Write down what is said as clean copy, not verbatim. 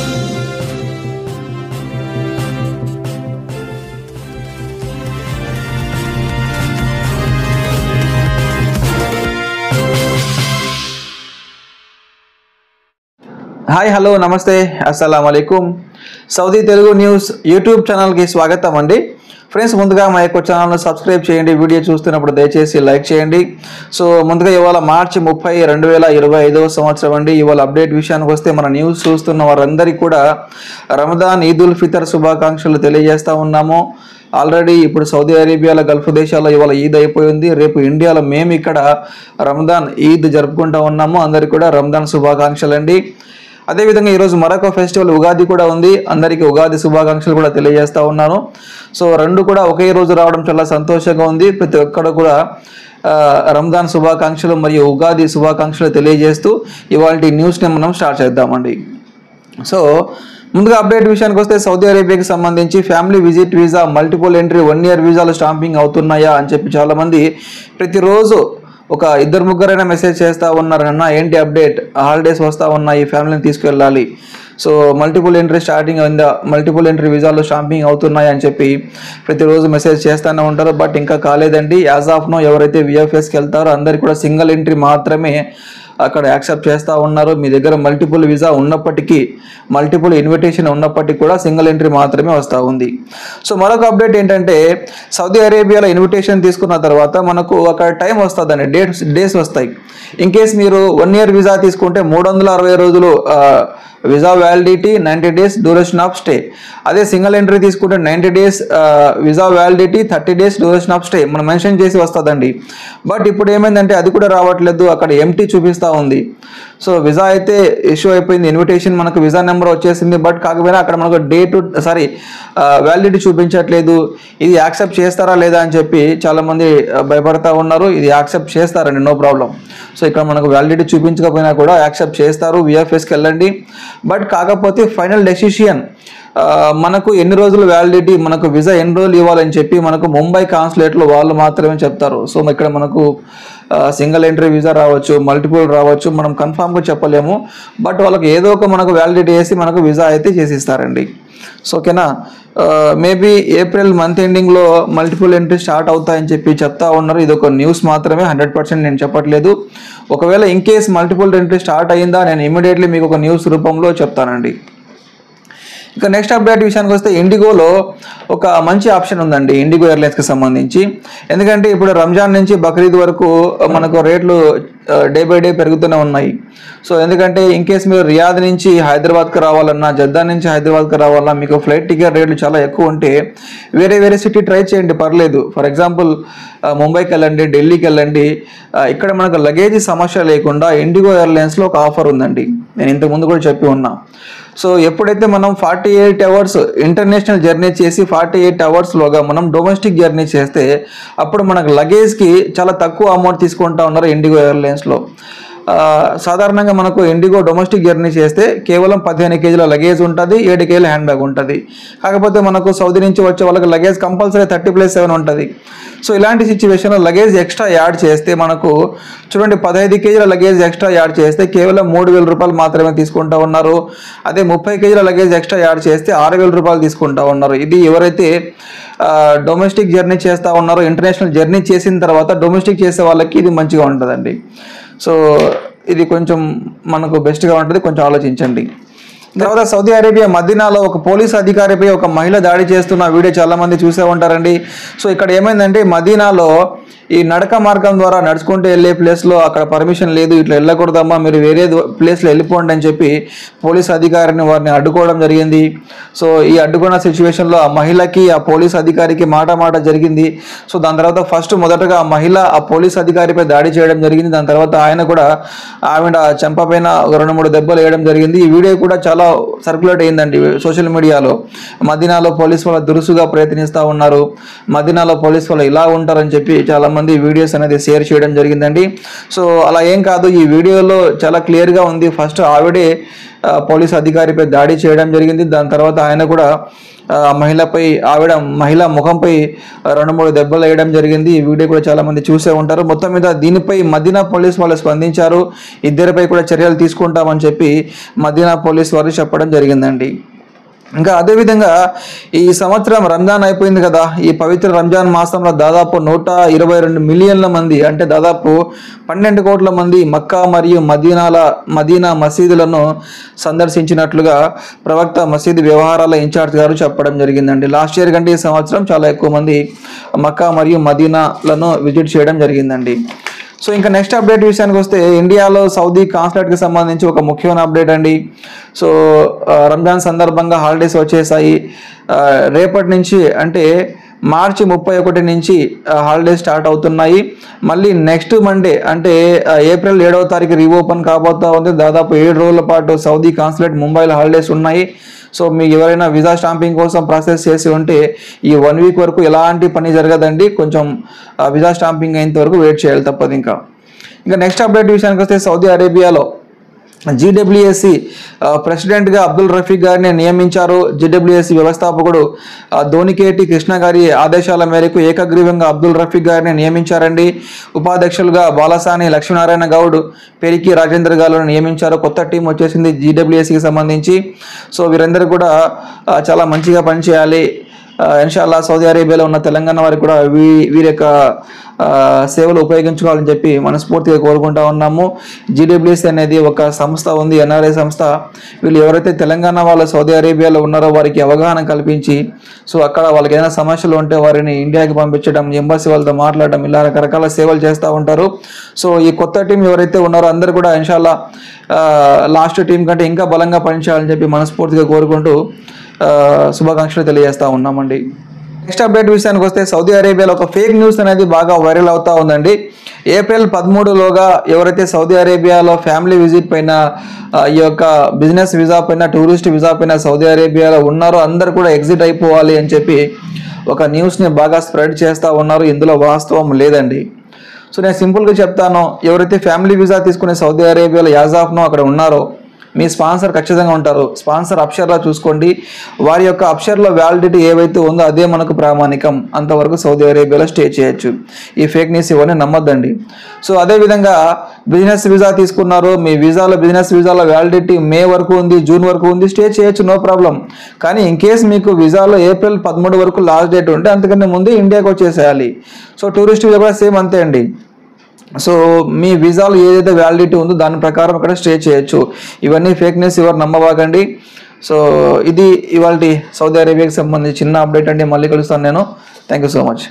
Hi hello నమస్తే అస్సలం వాలేకుం Saudi Telugu news YouTube ఛానల్కి స్వాగతం అండి. ఫ్రెండ్స్, ముందుగా మా యొక్క ఛానల్ను సబ్స్క్రైబ్ చేయండి. వీడియో చూస్తున్నప్పుడు దయచేసి లైక్ చేయండి. సో ముందుగా ఇవాళ మార్చి 30, 2025 సంవత్సరం అండి. ఇవాళ అప్డేట్ విషయానికి వస్తే మన న్యూస్ చూస్తున్న వారందరికీ కూడా రమదాన్ ఈద్ ఉల్ ఫితర్ శుభాకాంక్షలు తెలియజేస్తూ ఉన్నాము. ఆల్రెడీ ఇప్పుడు సౌదీ అరేబియాలో గల్ఫ్ దేశాల్లో ఇవాళ ఈద్ అయిపోయింది. రేపు ఇండియాలో మేము ఇక్కడ రమదాన్ ఈద్ జరుపుకుంటూ ఉన్నాము. అందరికీ కూడా రమదాన్ శుభాకాంక్షలు అండి. అదేవిధంగా ఈరోజు మరొక ఫెస్టివల్ ఉగాది కూడా ఉంది. అందరికీ ఉగాది శుభాకాంక్షలు కూడా తెలియజేస్తూ ఉన్నాను. సో రెండు కూడా ఒకే రోజు రావడం చాలా సంతోషంగా ఉంది. ప్రతి ఒక్కరు కూడా రంజాన్ శుభాకాంక్షలు మరియు ఉగాది శుభాకాంక్షలు తెలియజేస్తూ ఇవాళ న్యూస్ని మనం స్టార్ట్ చేద్దామండి. సో ముందుగా అప్డేట్ విషయానికి వస్తే సౌదీ అరేబియాకి సంబంధించి family visit visa, multiple entry 1 year వీసాలు స్టాంపింగ్ అవుతున్నాయా అని చెప్పి చాలామంది ప్రతిరోజు ఒక ఇద్దరు ముగ్గురైనా మెసేజ్ చేస్తూ ఉన్నారు. అన్న ఏంటి అప్డేట్, హాలిడేస్ వస్తూ ఉన్నాయి, ఫ్యామిలీని తీసుకెళ్ళాలి, సో మల్టిపుల్ ఎంట్రీ స్టార్టింగ్ అయిందా, మల్టిపుల్ ఎంట్రీ వీసాలు స్టాంపింగ్ అవుతున్నాయి అని చెప్పి ప్రతిరోజు మెసేజ్ చేస్తూనే ఉంటారు. బట్ ఇంకా కాలేదండి. యాజ్ ఆఫ్ నో ఎవరైతే విఎఫ్ఎస్కి వెళ్తారో అందరికీ కూడా సింగిల్ ఎంట్రీ మాత్రమే అక్కడ యాక్సెప్ట్ చేస్తూ ఉన్నారు. మీ దగ్గర మల్టిపుల్ వీసా ఉన్నప్పటికీ, మల్టిపుల్ ఇన్విటేషన్ ఉన్నప్పటికీ కూడా సింగిల్ ఎంట్రీ మాత్రమే వస్తూ ఉంది. సో మరొక అప్డేట్ ఏంటంటే సౌదీ అరేబియాలో ఇన్విటేషన్ తీసుకున్న తర్వాత మనకు అక్కడ టైం వస్తుందండి, డేస్ వస్తాయి. ఇన్ కేస్ మీరు 1 year వీసా తీసుకుంటే 360 రోజులు visa validity, 90 days duration of stay. అదే సింగిల్ ఎంట్రీ తీసుకుంటే 90 days visa validity, 30 days duration of stay మనం మెన్షన్ చేసి వస్తుందండి. బట్ ఇప్పుడు ఏమైందంటే అది కూడా రావట్లేదు, అక్కడ ఎంటీ చూపిస్తూ ఉంది. సో వీసా అయితే ఇష్యూ అయిపోయింది, ఇన్విటేషన్ మనకు వీసా నెంబర్ వచ్చేసింది. బట్ కాకపోయినా అక్కడ మనకు వ్యాలిడిటీ చూపించట్లేదు. ఇది యాక్సెప్ట్ చేస్తారా లేదా అని చెప్పి చాలామంది భయపడతా ఉన్నారు. ఇది యాక్సెప్ట్ చేస్తారండి, నో ప్రాబ్లం. సో ఇక్కడ మనకు వ్యాలిడిటీ చూపించకపోయినా కూడా యాక్సెప్ట్ చేస్తారు, విఎఫ్ఎస్కి వెళ్ళండి. బట్ కాకపోతే ఫైనల్ డెసిషన్ మనకు ఎన్ని రోజులు వ్యాలిడిటీ, మనకు వీసా ఎన్ని రోజులు ఇవ్వాలని చెప్పి మనకు ముంబై కాన్సులేట్లో వాళ్ళు మాత్రమే చెప్తారు. సో ఇక్కడ మనకు సింగిల్ ఎంట్రీ వీసా రావచ్చు, మల్టిపుల్ రావచ్చు, మనం కన్ఫామ్గా చెప్పలేము. బట్ వాళ్ళకి ఏదో ఒక మనకు వ్యాలిడిటీ వేసి మనకు వీసా అయితే చేసిస్తారండి. సో ఓకేనా, మేబీ ఏప్రిల్ మంత్ ఎండింగ్లో మల్టిపుల్ ఎంట్రీ స్టార్ట్ అవుతాయని చెప్పి చెప్తా ఉన్నారు. ఇది ఒక న్యూస్ మాత్రమే, 100% నేను చెప్పట్లేదు. ఒకవేళ in case multiple entry start అయ్యిందా నేను ఇమీడియట్లీ మీకు ఒక న్యూస్ రూపంలో చెప్తానండి. ఇక నెక్స్ట్ అప్డేట్ విషయానికి వస్తే ఇండిగోలో ఒక మంచి ఆప్షన్ ఉందండి ఇండిగో ఎయిర్లైన్స్కి సంబంధించి. ఎందుకంటే ఇప్పుడు రంజాన్ నుంచి బక్రీద్ వరకు మనకు రేట్లు డే బై డే పెరుగుతూనే ఉన్నాయి. సో ఎందుకంటే ఇన్ కేస్ మీరు రియాద్ నుంచి హైదరాబాద్కి రావాలన్నా, జద్దా నుంచి హైదరాబాద్కి రావాలన్నా మీకు ఫ్లైట్ టికెట్ రేట్లు చాలా ఎక్కువ ఉంటే వేరే సిటీ ట్రై చేయండి, పర్లేదు. ఫర్ ఎగ్జాంపుల్ ముంబైకి వెళ్ళండి, ఢిల్లీకి వెళ్ళండి. ఇక్కడ మనకు లగేజ్ సమస్య లేకుండా ఇండిగో ఎయిర్లైన్స్లో ఒక ఆఫర్ ఉందండి, నేను ఇంతకుముందు కూడా చెప్పి ఉన్నా. సో ఎప్పుడైతే మనం 48 hours ఇంటర్నేషనల్ జర్నీ చేసి 48 hoursలోగా మనం డొమెస్టిక్ జర్నీ చేస్తే అప్పుడు మనకు లగేజ్కి చాలా తక్కువ అమౌంట్ తీసుకుంటా ఉన్నారు ఇండిగో ఎయిర్లైన్స్లో. సాధారణంగా మనకు ఇండిగో డొమెస్టిక్ జర్నీ చేస్తే కేవలం 15 kg లగేజ్ ఉంటుంది, 7 kg హ్యాండ్ బ్యాగ్ ఉంటుంది. కాకపోతే మనకు సౌదీ నుంచి వచ్చే వాళ్ళకి లగేజ్ కంపల్సరీ 30+7 ఉంటుంది. సో ఇలాంటి సిచ్యువేషన్లో లగేజ్ ఎక్స్ట్రా యాడ్ చేస్తే మనకు చూడండి 15 kg లగేజ్ ఎక్స్ట్రా యాడ్ చేస్తే కేవలం 3,000 రూపాయలు మాత్రమే తీసుకుంటా ఉన్నారు. అదే 30 kg లగేజ్ ఎక్స్ట్రా యాడ్ చేస్తే 6,000 రూపాయలు తీసుకుంటా ఉన్నారు. ఇది ఎవరైతే డొమెస్టిక్ జర్నీ చేస్తూ ఉన్నారో, ఇంటర్నేషనల్ జర్నీ చేసిన తర్వాత డొమెస్టిక్ చేసే వాళ్ళకి ఇది మంచిగా ఉంటుందండి. సో ఇది కొంచెం మనకు బెస్ట్గా ఉంటుంది, కొంచెం ఆలోచించండి. తర్వాత సౌదీ అరేబియా మదీనాలో ఒక పోలీస్ అధికారిపై ఒక మహిళ దాడి చేస్తున్న వీడియో చాలామంది చూసే ఉంటారండి. సో ఇక్కడ ఏమైందంటే మదీనాలో ఈ నడక మార్గం ద్వారా నడుచుకుంటూ వెళ్ళే ప్లేస్లో అక్కడ పర్మిషన్ లేదు, ఇట్లా వెళ్ళకూడదమ్మా, మీరు వేరే ప్లేస్లో వెళ్ళిపోండి అని చెప్పి పోలీస్ అధికారిని వారిని అడ్డుకోవడం జరిగింది. సో ఈ అడ్డుకున్న సిచ్యువేషన్లో ఆ మహిళకి ఆ పోలీస్ అధికారికి మాట జరిగింది. సో దాని తర్వాత మొదటగా ఆ మహిళ ఆ పోలీస్ అధికారిపై దాడి చేయడం జరిగింది. దాని తర్వాత ఆయన కూడా ఆవిడ చెంపపైన 2-3 దెబ్బలు వేయడం జరిగింది. ఈ వీడియో కూడా చాలా సర్క్యులేట్ అయిందండి సోషల్ మీడియాలో. మదీనాలో పోలీస్ వాళ్ళు దురుసుగా ప్రయత్నిస్తూ ఉన్నారు, మదీనాలో పోలీస్ వాళ్ళు ఇలా ఉంటారని చెప్పి చాలా చాలామంది వీడియోస్ అనేది షేర్ చేయడం జరిగిందండి. సో అలా ఏం కాదు, ఈ వీడియోలో చాలా క్లియర్గా ఉంది. ఫస్ట్ ఆవిడే పోలీస్ అధికారిపై దాడి చేయడం జరిగింది. దాని తర్వాత ఆయన కూడా మహిళ ముఖంపై 2-3 దెబ్బలు వేయడం జరిగింది. ఈ వీడియో కూడా చాలా మంది చూసే ఉంటారు. మొత్తం మీద దీనిపై మదీనా పోలీస్ వాళ్ళు స్పందించారు. ఇద్దరిపై కూడా చర్యలు తీసుకుంటామని చెప్పి మదీనా పోలీస్ వారు చెప్పడం జరిగిందండి. ఇంకా అదేవిధంగా ఈ సంవత్సరం రంజాన్ అయిపోయింది కదా. ఈ పవిత్ర రంజాన్ మాసంలో దాదాపు 122 మిలియన్ల మంది, అంటే దాదాపు 12 కోట్ల మంది మక్కా మరియు మదీనా మసీదులను సందర్శించినట్లుగా ప్రవక్త మసీదు వ్యవహారాల ఇన్ఛార్జ్ గారు చెప్పడం జరిగిందండి. లాస్ట్ ఇయర్ కంటే ఈ సంవత్సరం చాలా ఎక్కువ మంది మక్కా మరియు మదీనాలను విజిట్ చేయడం జరిగిందండి. సో ఇంకా నెక్స్ట్ అప్డేట్ విషయానికి వస్తే, ఇండియాలో సౌదీ కాన్సులేట్కి సంబంధించి ఒక ముఖ్యమైన అప్డేట్ అండి. సో రంజాన్ సందర్భంగా హాలిడేస్ వచ్చేసాయి. రేపటి నుంచి అంటే మార్చి 31 నుంచి హాలిడేస్ స్టార్ట్ అవుతున్నాయి. మళ్ళీ నెక్స్ట్ మండే అంటే ఏప్రిల్ 7వ తారీఖు రీఓపెన్ కాబోతా ఉంది. దాదాపు 7 రోజుల పాటు సౌదీ కాన్సులేట్ ముంబైలో హాలిడేస్ ఉన్నాయి. సో మీకు ఎవరైనా వీసా స్టాంపింగ్ కోసం ప్రాసెస్ చేసి ఉంటే ఈ 1 వీక్ వరకు ఎలాంటి పని జరగదండి. కొంచెం వీసా స్టాంపింగ్ అయినంత వరకు వెయిట్ చేయాలి తప్పదు. ఇంకా నెక్స్ట్ అప్డేట్ విషయానికి వస్తే, సౌదీ అరేబియాలో GWAC ప్రెసిడెంట్గా అబ్దుల్ రఫీక్ గారిని నియమించారు. GWAC వ్యవస్థాపకుడు ధోనికేటి కృష్ణ గారి ఆదేశాల మేరకు ఏకగ్రీవంగా అబ్దుల్ రఫీక్ గారిని నియమించారండి. ఉపాధ్యక్షులుగా బాలసాని లక్ష్మీనారాయణ గౌడ్, పెరికి రాజేంద్ర గారులను నియమించారు. కొత్త టీం వచ్చేసింది GWACకి సంబంధించి. సో వీరందరూ కూడా చాలా మంచిగా పనిచేయాలి. ఇన్షాల్లా సౌదీ అరేబియాలో ఉన్న తెలంగాణ వారికి కూడా వీరి యొక్క సేవలు ఉపయోగించుకోవాలని చెప్పి మనస్ఫూర్తిగా కోరుకుంటా ఉన్నాము. GWAC అనేది ఒక సంస్థ ఉంది, NRI సంస్థ. వీళ్ళు ఎవరైతే తెలంగాణ వాళ్ళు సౌదీ అరేబియాలో ఉన్నారో వారికి అవగాహన కల్పించి, సో అక్కడ వాళ్ళకి ఏదైనా సమస్యలు ఉంటే వారిని ఇండియాకి పంపించడం, ఎంబసీ వాళ్ళతో మాట్లాడడం, ఇలా రకరకాల సేవలు చేస్తూ ఉంటారు. సో ఈ కొత్త టీం ఎవరైతే ఉన్నారో అందరూ కూడా ఇన్షాల్లా లాస్ట్ టీం కంటే ఇంకా బలంగా పనిచేయాలని చెప్పి మనస్ఫూర్తిగా కోరుకుంటూ శుభాకాంక్షలు తెలియజేస్తూ ఉన్నామండి. నెక్స్ట్ అప్డేట్ విషయానికి వస్తే, సౌదీ అరేబియాలో ఒక ఫేక్ న్యూస్ అనేది బాగా వైరల్ అవుతూ ఉందండి. ఏప్రిల్ 13లోగా ఎవరైతే సౌదీ అరేబియాలో ఫ్యామిలీ విజిట్ పైన, ఈ యొక్క బిజినెస్ వీసా పైన, టూరిస్ట్ వీసా పైన సౌదీ అరేబియాలో ఉన్నారో అందరూ కూడా ఎగ్జిట్ అయిపోవాలి అని చెప్పి ఒక న్యూస్ని బాగా స్ప్రెడ్ చేస్తూ ఉన్నారు. ఇందులో వాస్తవం లేదండి. సో నేను సింపుల్గా చెప్తాను, ఎవరైతే ఫ్యామిలీ వీసా తీసుకునే సౌదీ అరేబియాలో యాజ్ ఆఫ్ నో అక్కడ ఉన్నారో మీ స్పాన్సర్ ఖచ్చితంగా ఉంటారు. స్పాన్సర్ అప్షర్లో చూసుకోండి. వారి యొక్క అప్షర్లో వ్యాలిడిటీ ఏవైతే ఉందో అదే మనకు ప్రామాణికం. అంతవరకు సౌదీ అరేబియాలో స్టే చేయొచ్చు. ఈ ఫేక్ న్యూస్ ఇవన్నీ నమ్మొద్దండి. సో అదేవిధంగా బిజినెస్ వీసా తీసుకున్నారు, మీ బిజినెస్ వీసాలో వ్యాలిడిటీ మే వరకు ఉంది, జూన్ వరకు ఉంది, స్టే చేయొచ్చు, నో ప్రాబ్లం. కానీ ఇన్ కేస్ మీకు వీసాలో ఏప్రిల్ 13 వరకు లాస్ట్ డేట్ ఉంటే అంతకంటే ముందే ఇండియాకి వచ్చేసేయాలి. సో టూరిస్ట్ వీసా కూడా సేమ్ అంతే అండి. సో మీ వీసాలో ఏదైతే వ్యాలిడిటీ ఉందో దాని ప్రకారం ఇక్కడ స్టే చేయొచ్చు. ఇవన్నీ ఫేక్ న్యూస్, ఎవరు నమ్మబాకండి. సో ఇది ఇవాళ సౌదీ అరేబియాకి సంబంధించి చిన్న అప్డేట్ అండి. మళ్ళీ కలుస్తాను నేను. Thank you so much.